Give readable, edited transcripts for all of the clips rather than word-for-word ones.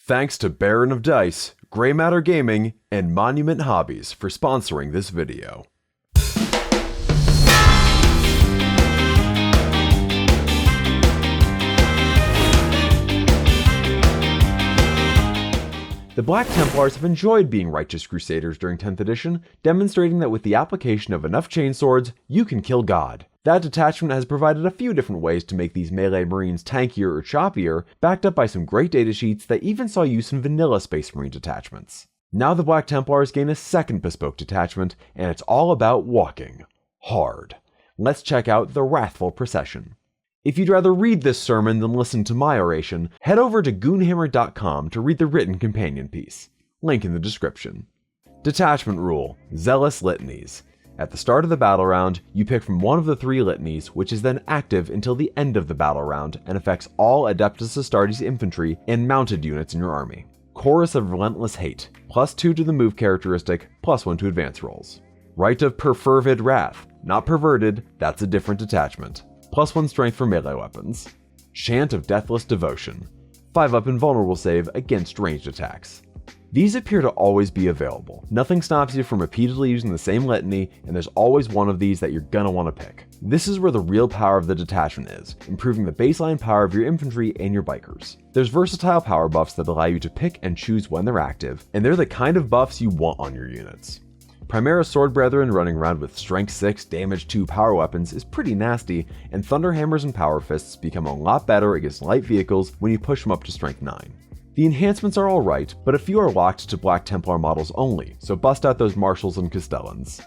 Thanks to Baron of Dice, Grey Matter Gaming, and Monument Hobbies for sponsoring this video. The Black Templars have enjoyed being righteous crusaders during 10th edition, demonstrating that with the application of enough chainswords, you can kill God. That detachment has provided a few different ways to make these melee marines tankier or choppier, backed up by some great datasheets that even saw use in vanilla Space Marine detachments. Now the Black Templars gain a second bespoke detachment, and it's all about walking hard. Let's check out the Wrathful Procession. If you'd rather read this sermon than listen to my oration, head over to goonhammer.com to read the written companion piece. Link in the description. Detachment rule: Zealous Litanies. At the start of the battle round, you pick from one of the 3 litanies, which is then active until the end of the battle round and affects all Adeptus Astartes infantry and mounted units in your army. Chorus of Relentless Hate, +2 to the move characteristic, +1 to advance rolls. Rite of Perfervid Wrath, not perverted, that's a different detachment. +1 strength for melee weapons. Chant of Deathless Devotion, 5-up invulnerable save against ranged attacks. These appear to always be available. Nothing stops you from repeatedly using the same litany, and there's always one of these that you're gonna want to pick. This is where the real power of the detachment is, improving the baseline power of your infantry and your bikers. There's versatile power buffs that allow you to pick and choose when they're active, and they're the kind of buffs you want on your units. Primera Sword Brethren running around with Strength 6, Damage 2 power weapons is pretty nasty, and Thunder Hammers and Power Fists become a lot better against light vehicles when you push them up to Strength 9. The enhancements are alright, but a few are locked to Black Templar models only, so bust out those Marshals and Castellans.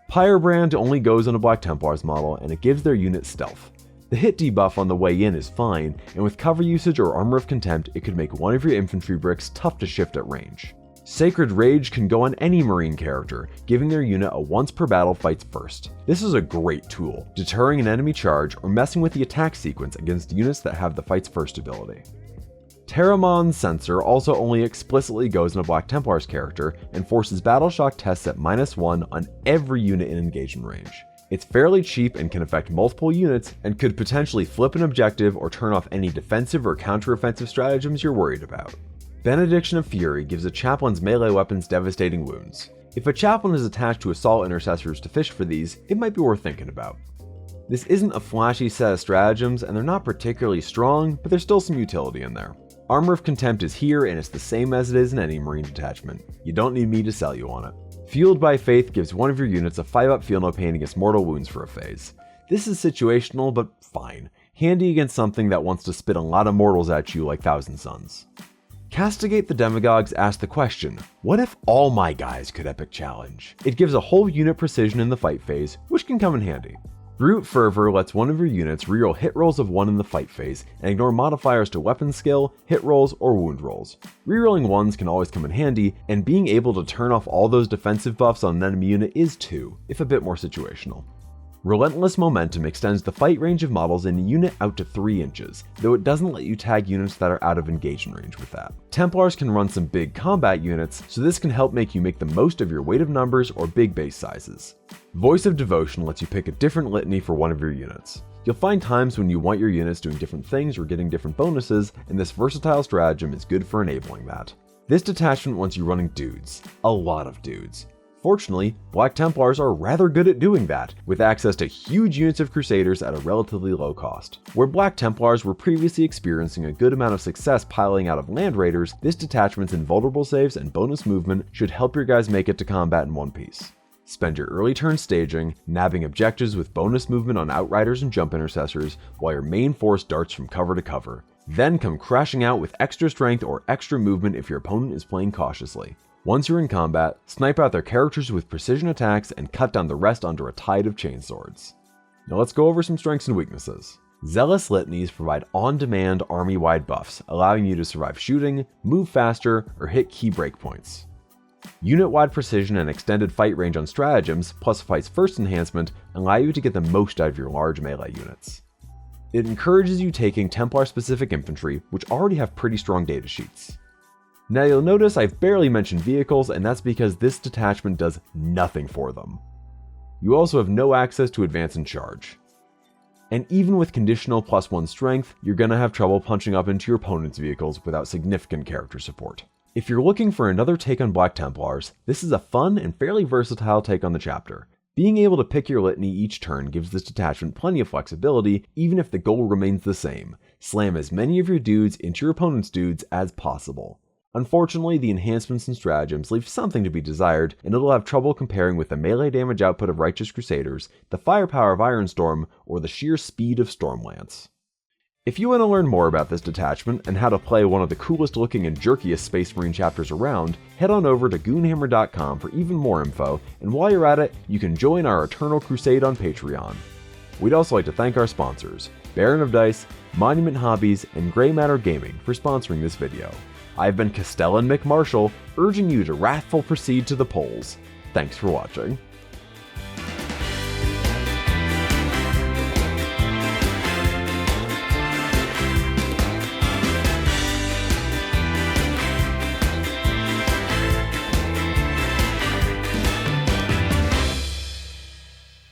Pyrebrand only goes on a Black Templars model, and it gives their unit stealth. The hit debuff on the way in is fine, and with cover usage or Armor of Contempt, it could make one of your infantry bricks tough to shift at range. Sacred Rage can go on any Marine character, giving their unit a once per battle fights first. This is a great tool, deterring an enemy charge or messing with the attack sequence against units that have the fights first ability. Terramon's Censor also only explicitly goes in a Black Templars character and forces battle shock tests at -1 on every unit in engagement range. It's fairly cheap and can affect multiple units and could potentially flip an objective or turn off any defensive or counter-offensive stratagems you're worried about. Benediction of Fury gives a chaplain's melee weapons devastating wounds. If a chaplain is attached to assault intercessors to fish for these, it might be worth thinking about. This isn't a flashy set of stratagems and they're not particularly strong, but there's still some utility in there. Armor of Contempt is here and it's the same as it is in any Marine detachment. You don't need me to sell you on it. Fueled by Faith gives one of your units a 5-up Feel No Pain against mortal wounds for a phase. This is situational, but fine. Handy against something that wants to spit a lot of mortals at you like Thousand Suns. Castigate the Demagogues asks the question, what if all my guys could epic challenge? It gives a whole unit precision in the fight phase, which can come in handy. Brute Fervor lets one of your units reroll hit rolls of 1 in the fight phase and ignore modifiers to weapon skill, hit rolls, or wound rolls. Rerolling 1s can always come in handy, and being able to turn off all those defensive buffs on an enemy unit is too, if a bit more situational. Relentless Momentum extends the fight range of models in a unit out to 3 inches, though it doesn't let you tag units that are out of engagement range with that. Templars can run some big combat units, so this can help make you make the most of your weight of numbers or big base sizes. Voice of Devotion lets you pick a different litany for one of your units. You'll find times when you want your units doing different things or getting different bonuses, and this versatile stratagem is good for enabling that. This detachment wants you running dudes. A lot of dudes. Fortunately, Black Templars are rather good at doing that, with access to huge units of Crusaders at a relatively low cost. Where Black Templars were previously experiencing a good amount of success piling out of Land Raiders, this detachment's invulnerable saves and bonus movement should help your guys make it to combat in one piece. Spend your early turn staging, nabbing objectives with bonus movement on Outriders and Jump Intercessors, while your main force darts from cover to cover. Then come crashing out with extra strength or extra movement if your opponent is playing cautiously. Once you're in combat, snipe out their characters with precision attacks and cut down the rest under a tide of chainswords. Now let's go over some strengths and weaknesses. Zealous Litanies provide on-demand army-wide buffs, allowing you to survive shooting, move faster, or hit key breakpoints. Unit-wide precision and extended fight range on stratagems, plus Fight's First enhancement, allow you to get the most out of your large melee units. It encourages you taking Templar-specific infantry, which already have pretty strong datasheets. Now you'll notice I've barely mentioned vehicles, and that's because this detachment does nothing for them. You also have no access to advance and charge. and even with conditional +1 strength, you're gonna have trouble punching up into your opponent's vehicles without significant character support. If you're looking for another take on Black Templars, this is a fun and fairly versatile take on the chapter. Being able to pick your litany each turn gives this detachment plenty of flexibility, even if the goal remains the same: slam as many of your dudes into your opponent's dudes as possible. Unfortunately, the enhancements and stratagems leave something to be desired, and it'll have trouble comparing with the melee damage output of Righteous Crusaders, the firepower of Ironstorm, or the sheer speed of Stormlance. If you want to learn more about this detachment and how to play one of the coolest looking and jerkiest Space Marine chapters around, head on over to goonhammer.com for even more info, and while you're at it, you can join our Eternal Crusade on Patreon. We'd also like to thank our sponsors, Baron of Dice, Monument Hobbies, and Grey Matter Gaming for sponsoring this video. I've been Castellan McMarshall, urging you to wrathful proceed to the polls. Thanks for watching.